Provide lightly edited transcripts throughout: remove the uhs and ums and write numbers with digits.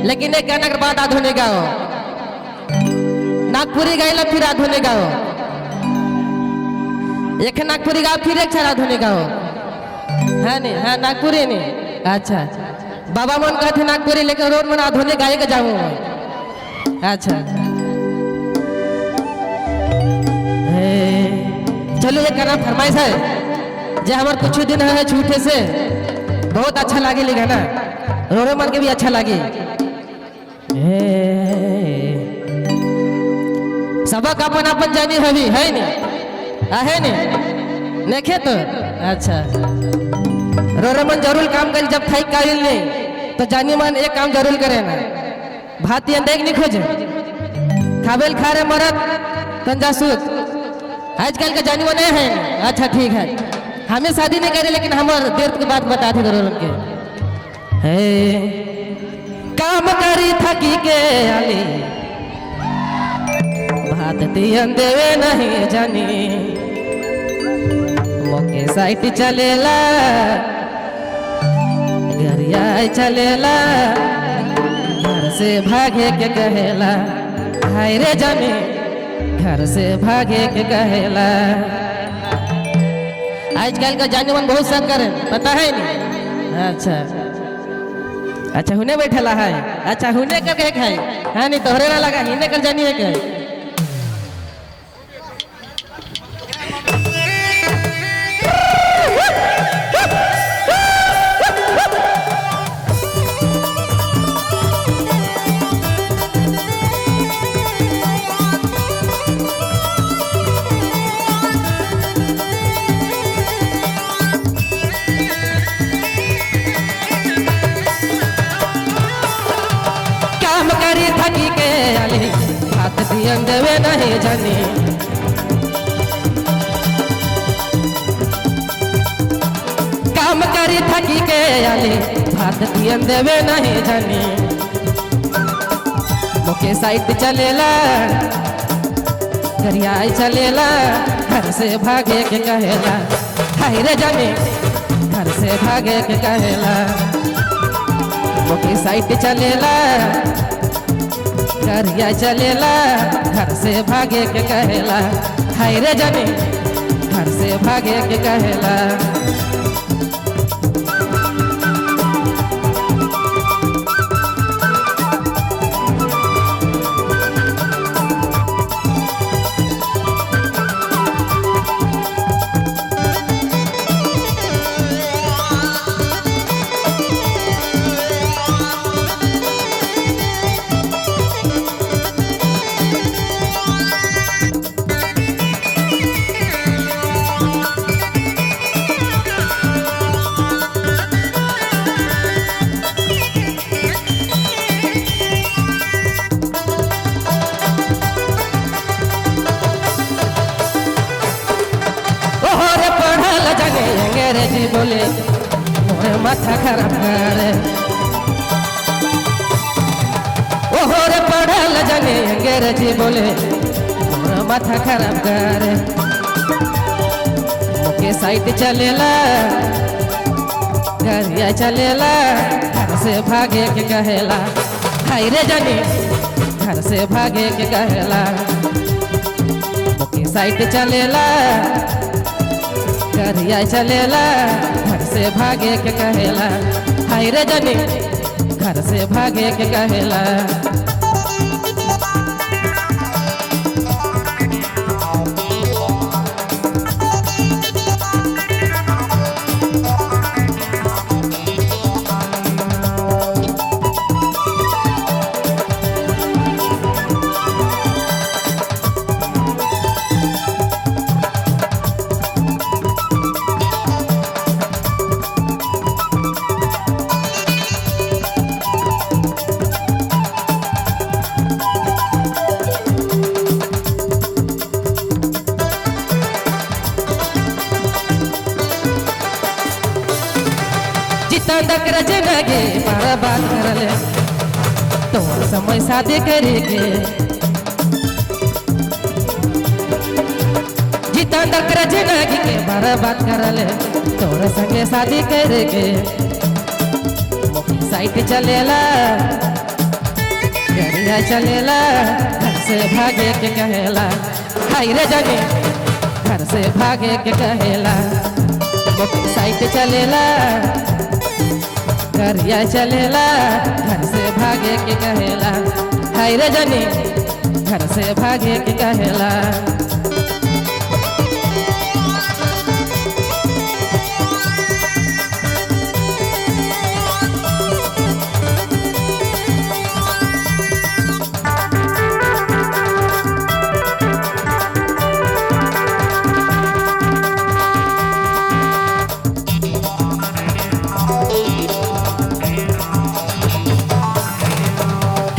लेकिन एक गाना के बाद आधुनिक गाओ, नागपुरी गाइला फिर आधुनिक गाओ, एक नागपुरी गाओ फिर एक आधुनिक गाओ, है नहीं? हाँ नागपुरी नहीं, अच्छा बाबा मन कहते नागपुरी लेकिन रोड मन आधुनिक गाय के जाऊँ। अच्छा चलो एक गाना फरमाइश है जो हमारे कुछ दिन है छूटे से बहुत अच्छा लगे गाना, रोड मन के भी अच्छा लगे। सबक अपन अपन जानी हवी है नहीं नेखे तो अच्छा रोरमन जरूर काम कर जब खाई कारिल नहीं तो जानी मन एक काम जरूर करे ना भात देख नहीं खोजे खाबेल खा रहे मरद तंजा सूद आजकल का जानी मन है। अच्छा ठीक है हमें शादी नहीं करे लेकिन हमारे देर की बात बता दी रोरमन के काम करी थकी के आली भात दियन देवे नहीं जानी मोके साइट चलेला गरिया चलेला घर से भागे के कहेला हाय रे जानी घर से भागे के कहेला। आजकल का जाने मन बहुत सब करे पता है नहीं। अच्छा अच्छा हुने बैठेला है, अच्छा हुने करके खाए है नहीं तोहरे ना लगा हिने कर जानी है क्या? थकी के आली हाथ दियन देवे नहीं जानी काम करी थकी के आली हाथ दियन देवे नहीं जानी मोके साइट चलेला गरिया चलेला घर से भागे के कहेला हाय रे जानी घर से भागे के कहेला मोके साइट चलेला गरिया चलेला घर से भागे के कहेला हाय रे जानी घर से भागे के कहेला। अंग्रेजी बोले मोरे माथा खराब करे ओहो रे पढ़ल जाने अंग्रेजी बोले मोरे माथा खराब करे मोके साइट चलेला गरिया चलेला घर से भागे के कहेला हाय रे जानी घर से भागे के कहेला मोके साइट चलेला गरिया चलेला घर से भागे के कहेला हाय रे जानी घर से भागे के कहेला। तक जिंदगी बर्बाद करले तो समय शादी करेगे जीता तक जिंदगी के बर्बाद करले तोर संगे शादी करेगे साइट चलेला करिया चलेला घर से भागे के कहेला हाय रे जाने घर से भागे के कहेला मोटरसाइकिल चलेला करिया चलेला घर से भागे के कहेला हाय रे जाने घर से भागे के कहेला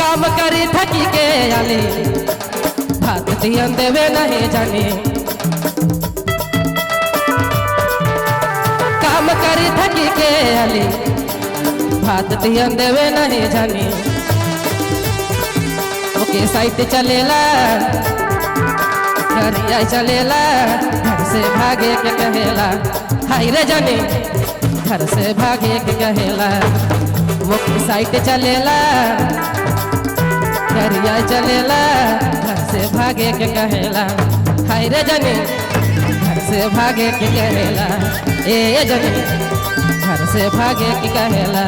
काम करी थकी के आले भात दियन देवे नहीं जाने काम करी थकी के आले भात दियन देवे नहीं जाने ओके साइड चलेला करिया चलेला घर से भागे के कहेला हाय रे जाने घर से भागे के कहेला ओके साइड चलेला करिया चलेला घर से भागे के कहेला हाय रे जाने घर से भागे के कहेला ए जाने घर से भागे के कहेला